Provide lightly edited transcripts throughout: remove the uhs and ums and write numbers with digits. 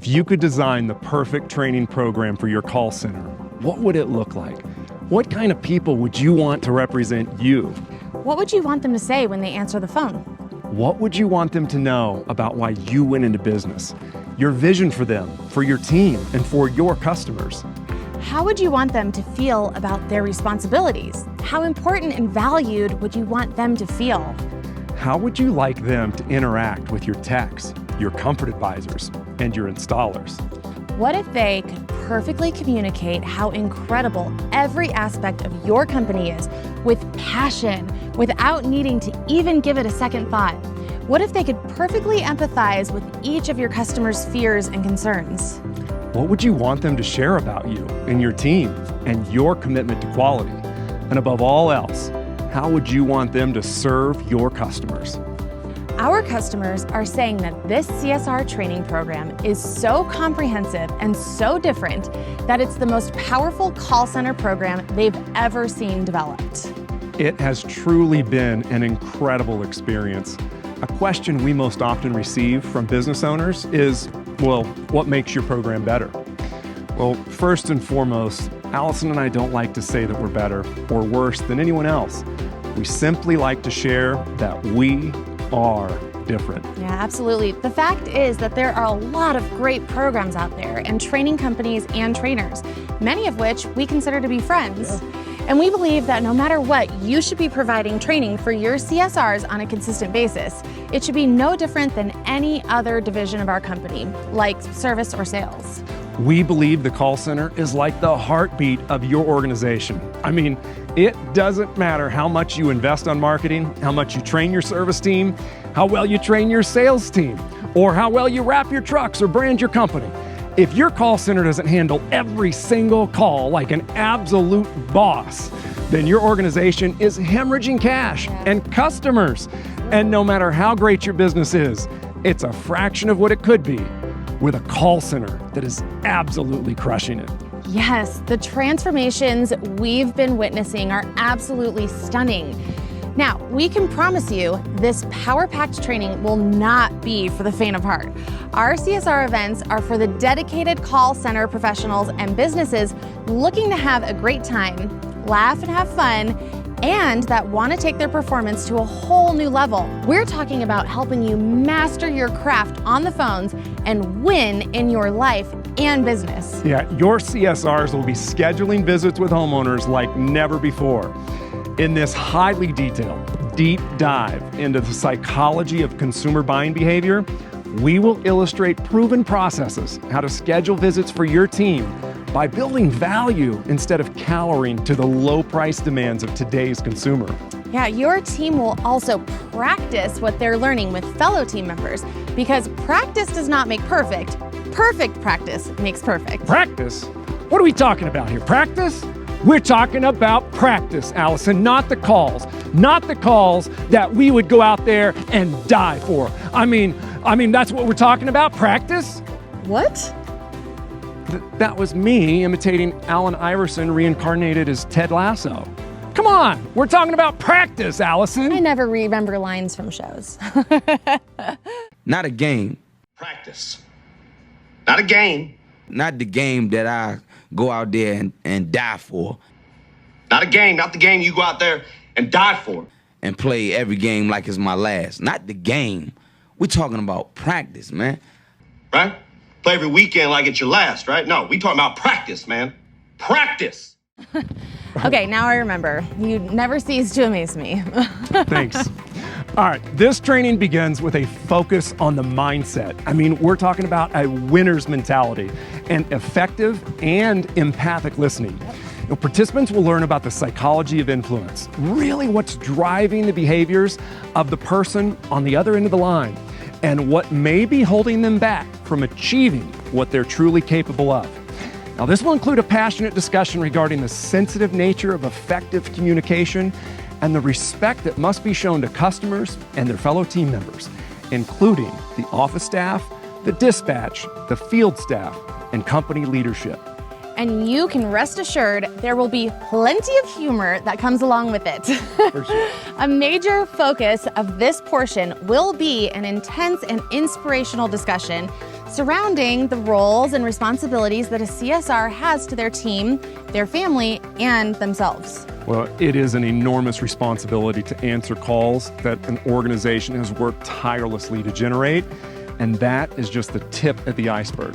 If you could design the perfect training program for your call center, what would it look like? What kind of people would you want to represent you? What would you want them to say when they answer the phone? What would you want them to know about why you went into business? Your vision for them, for your team, and for your customers. How would you want them to feel about their responsibilities? How important and valued would you want them to feel? How would you like them to interact with your techs, your comfort advisors, and your installers? What if they could perfectly communicate how incredible every aspect of your company is with passion, without needing to even give it a second thought? What if they could perfectly empathize with each of your customers' fears and concerns? What would you want them to share about you and your team and your commitment to quality? And above all else, how would you want them to serve your customers? Our customers are saying that this CSR training program is so comprehensive and so different that it's the most powerful call center program they've ever seen developed. It has truly been an incredible experience. A question we most often receive from business owners is, well, what makes your program better? Well, first and foremost, Allison and I don't like to say that we're better or worse than anyone else. We simply like to share that we are different. Yeah, absolutely. The fact is that there are a lot of great programs out there and training companies and trainers, many of which we consider to be friends. Yeah. And we believe that no matter what, you should be providing training for your CSRs on a consistent basis. It should be no different than any other division of our company, like service or sales. We believe the call center is like the heartbeat of your organization. I mean, it doesn't matter how much you invest on marketing, how much you train your service team, how well you train your sales team, or how well you wrap your trucks or brand your company. If your call center doesn't handle every single call like an absolute boss, then your organization is hemorrhaging cash and customers. And no matter how great your business is, it's a fraction of what it could be with a call center that is absolutely crushing it. Yes, the transformations we've been witnessing are absolutely stunning. Now, we can promise you this power-packed training will not be for the faint of heart. Our CSR events are for the dedicated call center professionals and businesses looking to have a great time, laugh and have fun, and that want to take their performance to a whole new level. We're talking about helping you master your craft on the phones and win in your life and business. Yeah, your CSRs will be scheduling visits with homeowners like never before. In this highly detailed, deep dive into the psychology of consumer buying behavior, we will illustrate proven processes, how to schedule visits for your team by building value instead of cowering to the low price demands of today's consumer. Yeah, your team will also practice what they're learning with fellow team members, because practice does not make perfect. Perfect practice makes perfect. Practice? What are we talking about here? Practice? We're talking about practice, Allison, not the calls. Not the calls that we would go out there and die for. I mean, that's what we're talking about, practice? What? That was me imitating Allen Iverson reincarnated as Ted Lasso. Come on, we're talking about practice, Allison. I never remember lines from shows. Not a game. Practice. Not a game. Not the game that I go out there and die for. Not a game, not the game you go out there and die for. And play every game like it's my last. Not the game. We're talking about practice, man. Right? Play every weekend like it's your last, right? No, we talking about practice, man. Practice. Okay, now I remember. You never cease to amaze me. Thanks. All right, this training begins with a focus on the mindset. I mean, we're talking about a winner's mentality and effective and empathic listening. You know, participants will learn about the psychology of influence, really what's driving the behaviors of the person on the other end of the line, and what may be holding them back from achieving what they're truly capable of. Now, this will include a passionate discussion regarding the sensitive nature of effective communication and the respect that must be shown to customers and their fellow team members, including the office staff, the dispatch, the field staff, and company leadership. And you can rest assured there will be plenty of humor that comes along with it. For sure. A major focus of this portion will be an intense and inspirational discussion surrounding the roles and responsibilities that a CSR has to their team, their family, and themselves. Well, it is an enormous responsibility to answer calls that an organization has worked tirelessly to generate, and that is just the tip of the iceberg.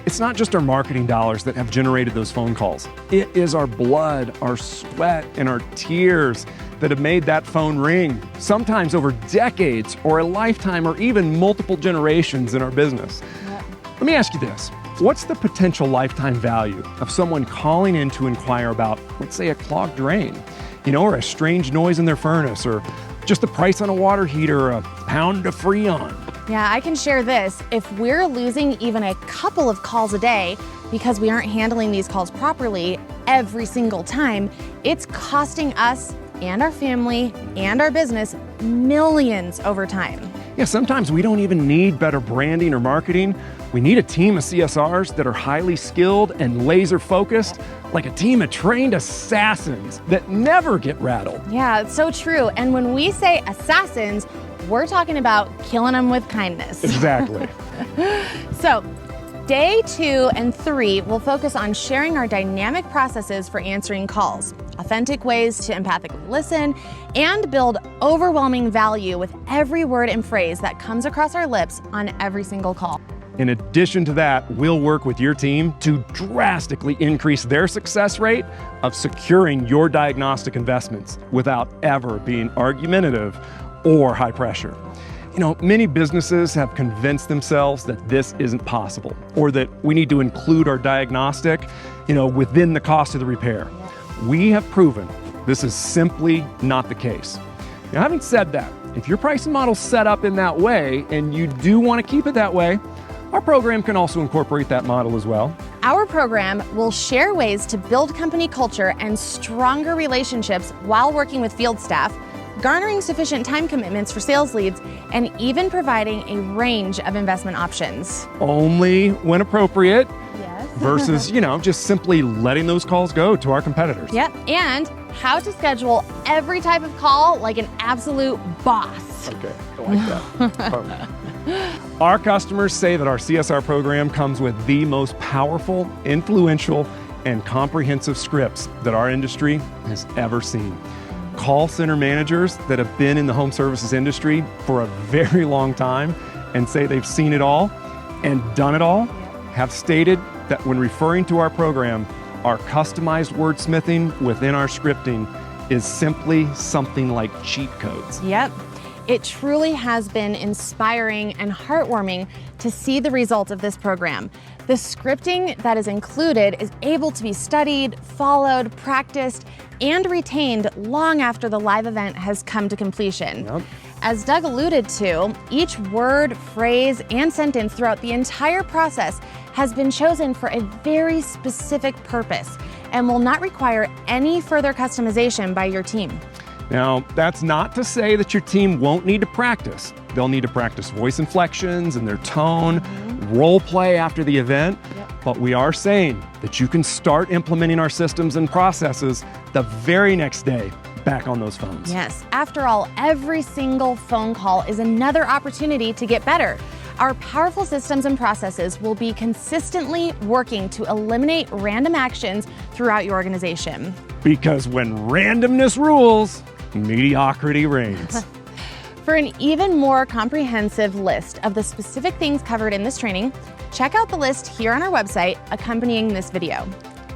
It's not just our marketing dollars that have generated those phone calls. It is our blood, our sweat, and our tears that have made that phone ring, sometimes over decades or a lifetime or even multiple generations in our business. Let me ask you this. What's the potential lifetime value of someone calling in to inquire about, let's say, a clogged drain, or a strange noise in their furnace, or just the price on a water heater, or a pound of Freon? Yeah, I can share this. If we're losing even a couple of calls a day because we aren't handling these calls properly every single time, it's costing us and our family and our business millions over time. Yeah, sometimes we don't even need better branding or marketing. We need a team of CSRs that are highly skilled and laser focused, like a team of trained assassins that never get rattled. Yeah, it's so true. And when we say assassins, we're talking about killing them with kindness. Exactly. So, day 2 and 3 will focus on sharing our dynamic processes for answering calls, authentic ways to empathically listen, and build overwhelming value with every word and phrase that comes across our lips on every single call. In addition to that, we'll work with your team to drastically increase their success rate of securing your diagnostic investments without ever being argumentative or high pressure. Many businesses have convinced themselves that this isn't possible, or that we need to include our diagnostic, within the cost of the repair. We have proven this is simply not the case. Now, having said that, if your pricing model's set up in that way and you do want to keep it that way, our program can also incorporate that model as well. Our program will share ways to build company culture and stronger relationships while working with field staff, garnering sufficient time commitments for sales leads, and even providing a range of investment options. Only when appropriate. Yes. Versus, just simply letting those calls go to our competitors. Yep. And how to schedule every type of call like an absolute boss. Okay, I like that. Perfect. Our customers say that our CSR program comes with the most powerful, influential, and comprehensive scripts that our industry has ever seen. Call center managers that have been in the home services industry for a very long time and say they've seen it all and done it all have stated that when referring to our program, our customized wordsmithing within our scripting is simply something like cheat codes. Yep. It truly has been inspiring and heartwarming to see the results of this program. The scripting that is included is able to be studied, followed, practiced, and retained long after the live event has come to completion. Yep. As Doug alluded to, each word, phrase, and sentence throughout the entire process has been chosen for a very specific purpose and will not require any further customization by your team. Now, that's not to say that your team won't need to practice. They'll need to practice voice inflections and their tone, role play after the event. But we are saying that you can start implementing our systems and processes the very next day back on those phones. Yes, after all, every single phone call is another opportunity to get better. Our powerful systems and processes will be consistently working to eliminate random actions throughout your organization. Because when randomness rules, mediocrity reigns. For an even more comprehensive list of the specific things covered in this training, check out the list here on our website accompanying this video.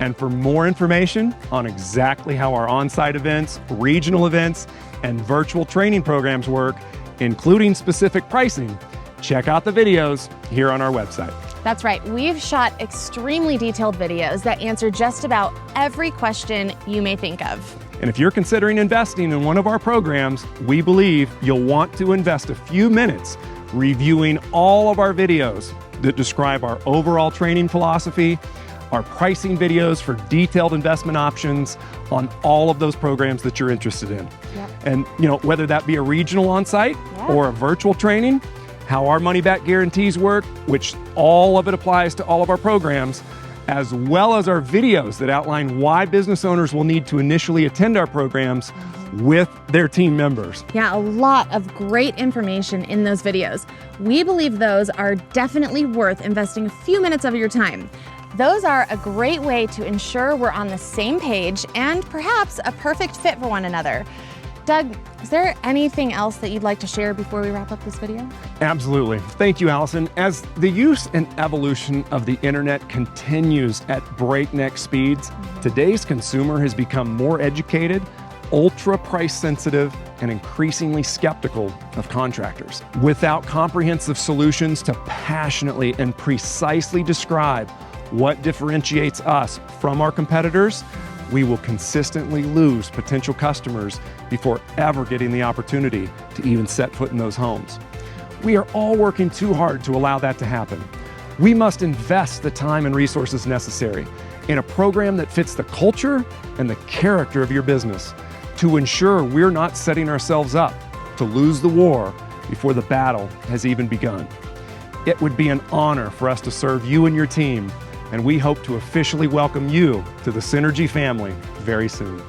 And for more information on exactly how our on-site events, regional events, and virtual training programs work, including specific pricing, check out the videos here on our website. That's right. We've shot extremely detailed videos that answer just about every question you may think of. And if you're considering investing in one of our programs, we believe you'll want to invest a few minutes reviewing all of our videos that describe our overall training philosophy, our pricing videos for detailed investment options on all of those programs that you're interested in. Yep. And whether that be a regional on-site or a virtual training, how our money-back guarantees work, which all of it applies to all of our programs, as well as our videos that outline why business owners will need to initially attend our programs, with their team members. Yeah, a lot of great information in those videos. We believe those are definitely worth investing a few minutes of your time. Those are a great way to ensure we're on the same page and perhaps a perfect fit for one another. Doug, is there anything else that you'd like to share before we wrap up this video? Absolutely. Thank you, Allison. As the use and evolution of the internet continues at breakneck speeds, today's consumer has become more educated, ultra price sensitive, and increasingly skeptical of contractors. Without comprehensive solutions to passionately and precisely describe what differentiates us from our competitors, we will consistently lose potential customers before ever getting the opportunity to even set foot in those homes. We are all working too hard to allow that to happen. We must invest the time and resources necessary in a program that fits the culture and the character of your business to ensure we're not setting ourselves up to lose the war before the battle has even begun. It would be an honor for us to serve you and your team, and we hope to officially welcome you to the Synergy family very soon.